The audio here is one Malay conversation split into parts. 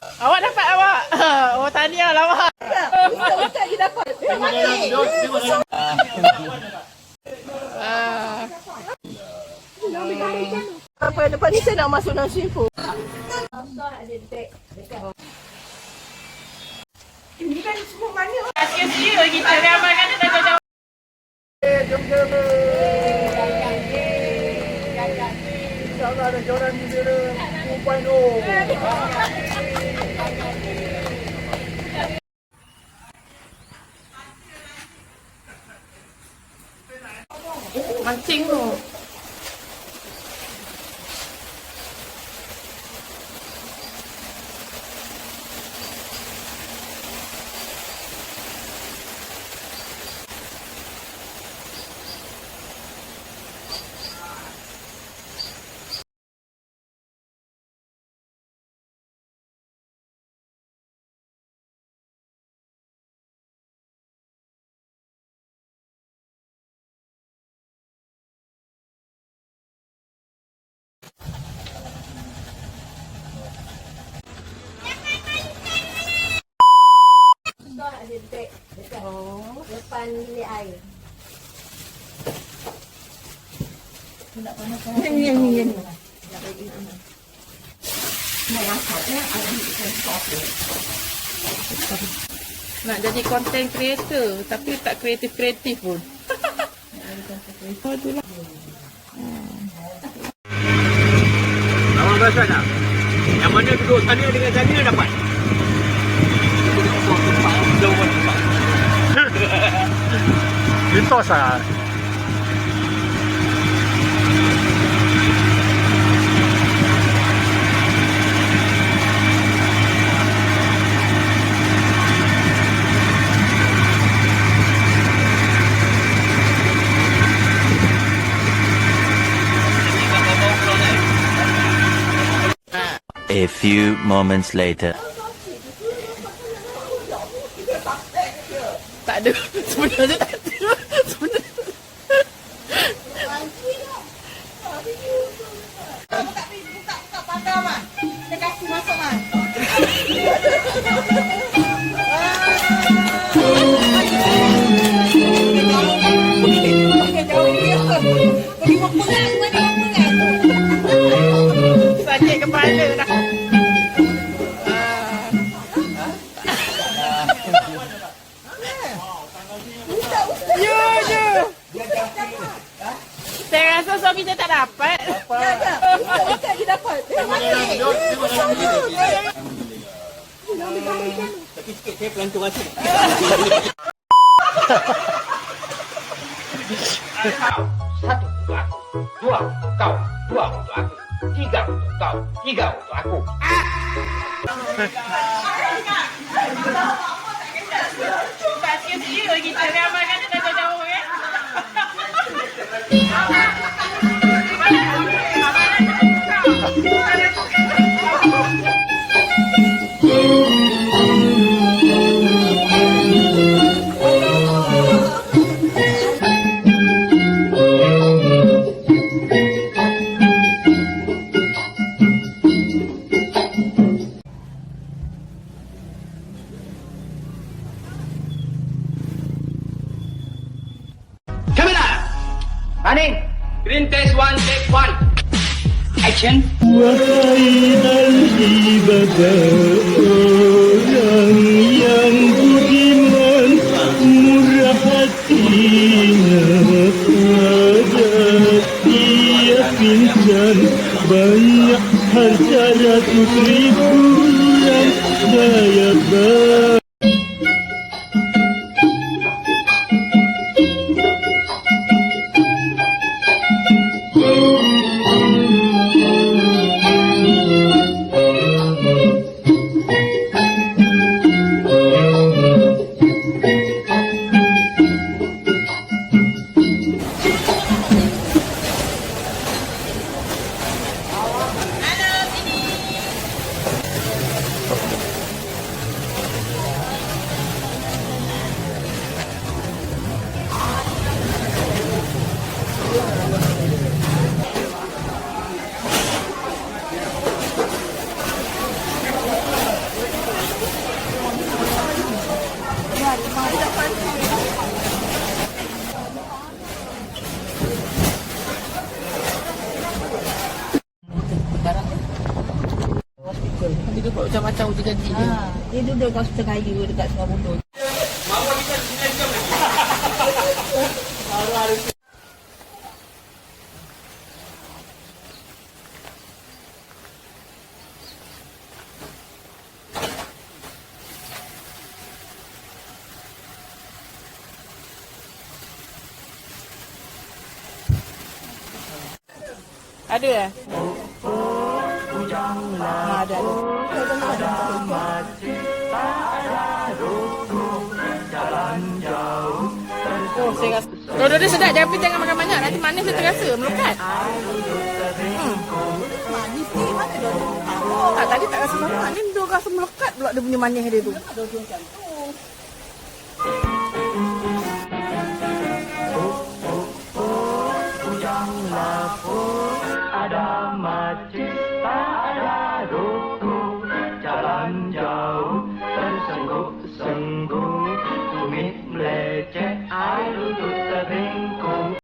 Awak dapat awak. Oh, tahniah lah awak. Ustaz je dapat. Apa depan ni saya nak masuk dalam swimming pool. Ini kan semua mana? Sia-sia kita ramai kan dah jauh-jauh. InsyaAllah ada joran di Bira 2.0. Mancing tu. Ada beg dekat depan bilik air. Yang ni. Nak jadi content creator tapi tak kreatif pun. Itulah. Awak rasa tak? Yang mana duduk sana dengan sana dapat? Mitos lah. A few moments later. Tak ada. Sebenarnya tak ada. Sebenarnya. Buka pagar mak. Kita kasih masuk mak. Sakit kepala dah. Saya rasa suami saya tak dapat. Ustaz je dapat. Sikit-sikit saya pelantur rasa. Satu untuk aku, dua untuk kau, dua untuk aku, tiga untuk kau, tiga untuk aku. Tak sia-sia kita ramai kan dah jauh-jauh kan. Kamera! Running! Green test 1, take 1. Action! Wahai daripada orang yang budiman, murah hatinya pada dia pintar, banyak harta ratus ribu yang daya ber. nampak macam-macam uji ganti dia. Dia duduk kat Hospital Kayu dekat Sungai Buloh. Ada eh? Ada. Oh, saya rasa. Dua-dua dia sedap. Jangan makan banyak. Nanti manis dia terasa. Melekat. Manis ni mana dia? Tak, tadi tak rasa manis. Ni dia rasa melekat pula dia punya manis dia tu. Ada masjid, tak ada ruku. Jalan jauh, tersengguk-sengguk. Tumit meleceh, air duduk terbengkok.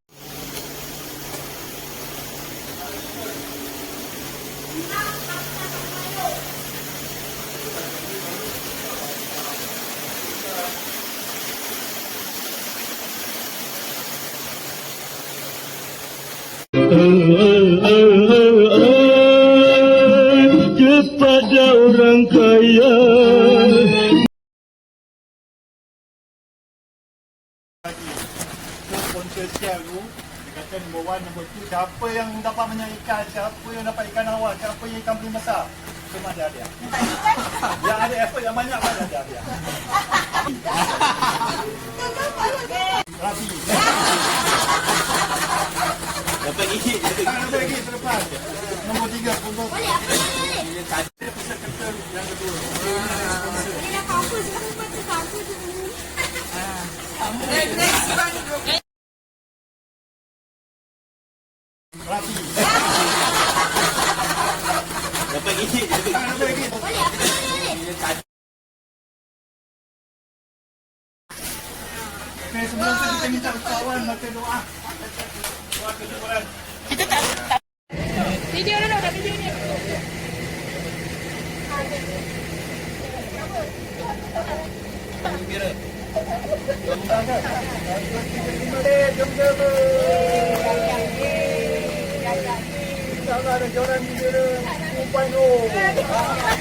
Kepada orang kaya Sosial tu dia kata nombor 1, nombor 2, siapa yang dapat banyak ikan, siapa yang dapat ikan awal, siapa yang ikan paling besar, semua ada hadiah. Yang ada effort yang banyak pun ada hadiah. Rapi. Dapat gigi selepas. Nombor 3 sponsor. Boleh apa boleh? Yang kedua. Dia nak cover sekarang tu cover tu. Rapi. Dapat gigi. Boleh apa boleh? Okay, sebelum tu kita minta kawan baca doa. Doa kejujuran. Video dulu. Dah video ni. Jangan ada joran di dia. 2.0.